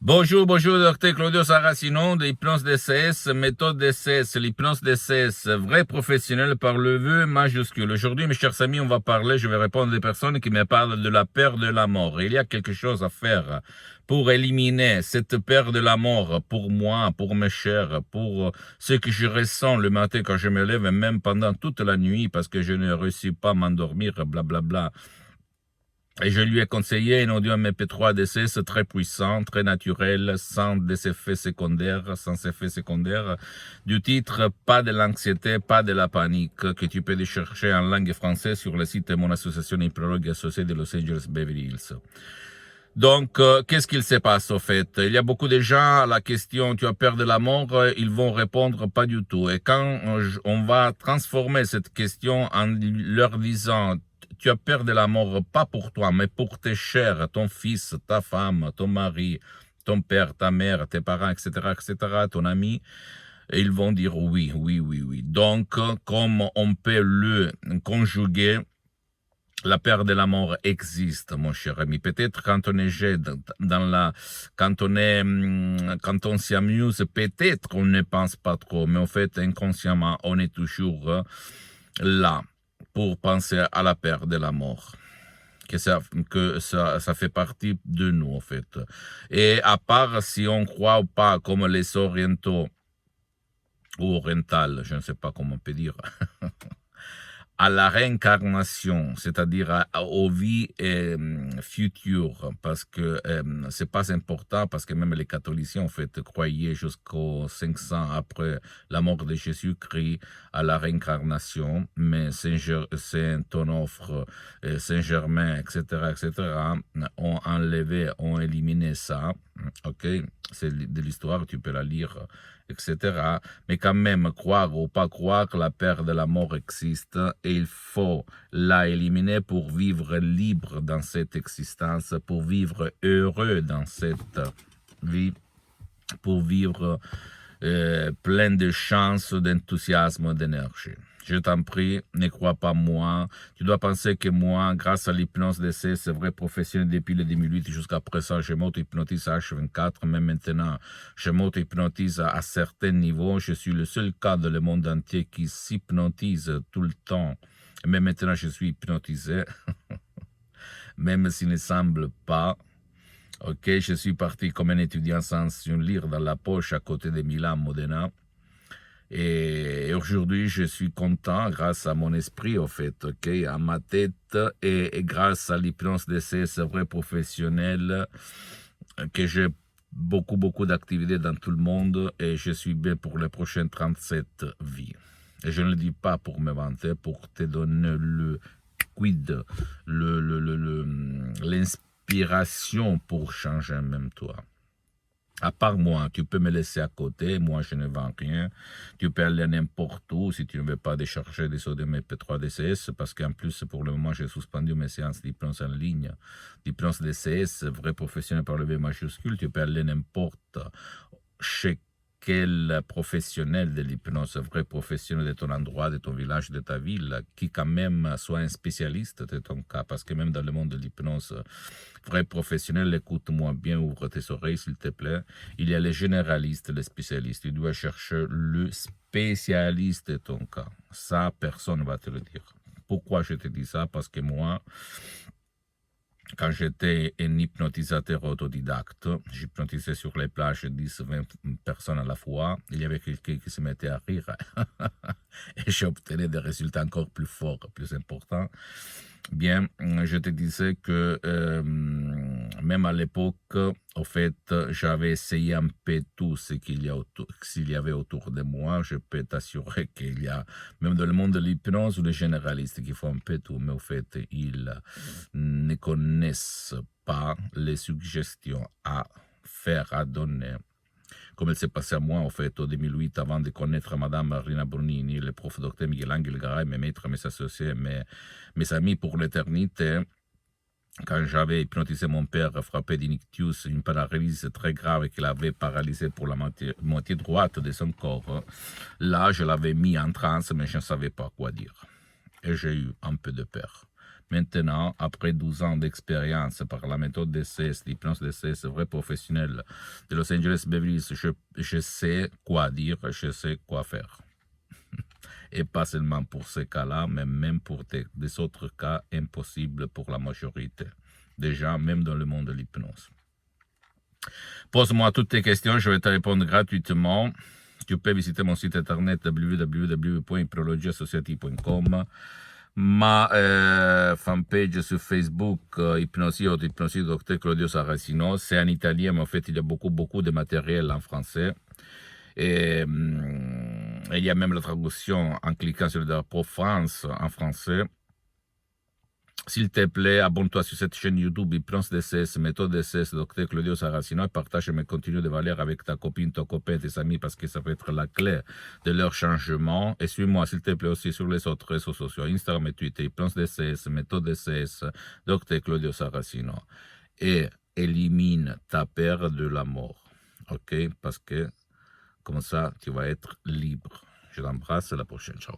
Bonjour, bonjour, docteur Claudio Saracino de l'hypnose DCS, méthode DCS, l'hypnose DCS, vrai professionnel par le vœu majuscule. Aujourd'hui, mes chers amis, je vais répondre à des personnes qui me parlent de la peur de la mort. Il y a quelque chose à faire pour éliminer cette peur de la mort pour moi, pour mes chers, pour ce que je ressens le matin quand je me lève, et même pendant toute la nuit, parce que je ne réussis pas à m'endormir, blablabla. Et je lui ai conseillé un audio MP3 DCS très puissant, très naturel, sans effets secondaires, du titre Pas de l'anxiété, pas de la panique, que tu peux chercher en langue française sur le site de mon association hypnologue associée de Los Angeles Beverly Hills. Donc, qu'est-ce qu'il se passe au fait? Il y a beaucoup de gens à la question tu as peur de la mort, ils vont répondre pas du tout. Et quand on va transformer cette question en leur disant tu as peur de la mort, pas pour toi, mais pour tes chers, ton fils, ta femme, ton mari, ton père, ta mère, tes parents, etc., ton ami, et ils vont dire oui, oui, oui, oui. Donc, comme on peut le conjuguer, la peur de la mort existe, mon cher ami. Peut-être quand on est jeune, quand on s'amuse, peut-être on ne pense pas trop, mais en fait, inconsciemment, on est toujours là pour penser à la peur de la mort. Que ça fait partie de nous, en fait. Et à part si on croit ou pas, comme les orientaux, ou orientales, je ne sais pas comment on peut dire, à la réincarnation, c'est-à-dire aux vies futures, parce que c'est pas important, parce que même les catholiques, en fait, croyaient jusqu'aux 500 après la mort de Jésus-Christ à la réincarnation, mais Saint-Onofre, Saint-Germain, etc., ont enlevé, ont éliminé ça, ok? C'est de l'histoire, tu peux la lire, etc. Mais quand même, croire ou pas croire, la peur de la mort existe et il faut la éliminer pour vivre libre dans cette existence, pour vivre heureux dans cette vie, pour vivre plein de chance, d'enthousiasme, d'énergie. Je t'en prie, ne crois pas moi. Tu dois penser que moi, grâce à l'hypnose d'essai, c'est vrai professionnel depuis le 2008 jusqu'à présent, je m'auto-hypnotise à H24, même maintenant, je m'auto-hypnotise à certains niveaux. Je suis le seul cas dans le monde entier qui s'hypnotise tout le temps. Même maintenant, je suis hypnotisé, même s'il ne semble pas. Ok, je suis parti comme un étudiant sans un livre dans la poche à côté de Milan, Modena. Et aujourd'hui, je suis content grâce à mon esprit, au fait, ok, à ma tête et grâce à l'hypnose d'essai, c'est vrai professionnel, que j'ai beaucoup d'activités dans tout le monde et je suis bien pour les prochaines 37 vies. Et je ne le dis pas pour me vanter, pour te donner le quid, l'inspiration pour changer même toi. À part moi, tu peux me laisser à côté, moi je ne vends rien, tu peux aller n'importe où si tu ne veux pas décharger des audios MP3 DCS, parce qu'en plus pour le moment j'ai suspendu mes séances d'hypnose en ligne, d'hypnose DCS, vrai professionnel par le V majuscule, tu peux aller n'importe chez quel professionnel de l'hypnose, vrai professionnel de ton endroit, de ton village, de ta ville, qui quand même soit un spécialiste de ton cas, parce que même dans le monde de l'hypnose, vrai professionnel, écoute-moi bien, ouvre tes oreilles s'il te plaît, il y a les généralistes, les spécialistes, tu dois chercher le spécialiste de ton cas, ça personne ne va te le dire. Pourquoi je te dis ça? Parce que moi, quand j'étais un hypnotisateur autodidacte, j'hypnotisais sur les plages 10-20 personnes à la fois. Il y avait quelqu'un qui se mettait à rire et j'obtenais des résultats encore plus forts, plus importants. Bien, je te disais que même à l'époque, au fait, j'avais essayé un peu tout ce qu'il y avait autour de moi. Je peux t'assurer qu'il y a, même dans le monde de l'hypnose, ou les généralistes qui font un peu tout, mais au fait, ils ne connaissent pas les suggestions à faire, à donner. Comme il s'est passé à moi, en fait, au 2008, avant de connaître Madame Rina Brunini, le prof docteur Miguel Angel Garay, mes maîtres, mes associés, mes amis pour l'éternité. Quand j'avais hypnotisé mon père frappé d'ictus, une paralysie très grave qu'il avait paralysé pour la moitié droite de son corps, là, je l'avais mis en transe, mais je ne savais pas quoi dire. Et j'ai eu un peu de peur. Maintenant, après 12 ans d'expérience par la méthode DCS, l'hypnose DCS, vrai professionnel de Los Angeles Beverly Hills, je sais quoi dire, je sais quoi faire. Et pas seulement pour ces cas-là, mais même pour des autres cas impossibles pour la majorité. Déjà, même dans le monde de l'hypnose. Pose-moi toutes tes questions, je vais te répondre gratuitement. Tu peux visiter mon site internet www.hypnologieassociative.com, ma fanpage sur Facebook, Hypnosie Dr Claudio Saracino. C'est en italien, mais en fait, il y a beaucoup de matériel en français. Et il y a même la traduction en cliquant sur le drapeau France en français. S'il te plaît, abonne-toi sur cette chaîne YouTube Hypnose DCS, méthode DCS, Dr Claudio Saracino, et partage mes contenus de valeur avec ta copine, ton copain, tes amis, parce que ça peut être la clé de leur changement. Et suis-moi, s'il te plaît, aussi sur les autres réseaux sociaux, Instagram et Twitter, Hypnose DCS, méthode DCS, Dr Claudio Saracino. Et élimine ta peur de la mort, ok? Parce que comme ça, tu vas être libre. Je t'embrasse, à la prochaine, ciao.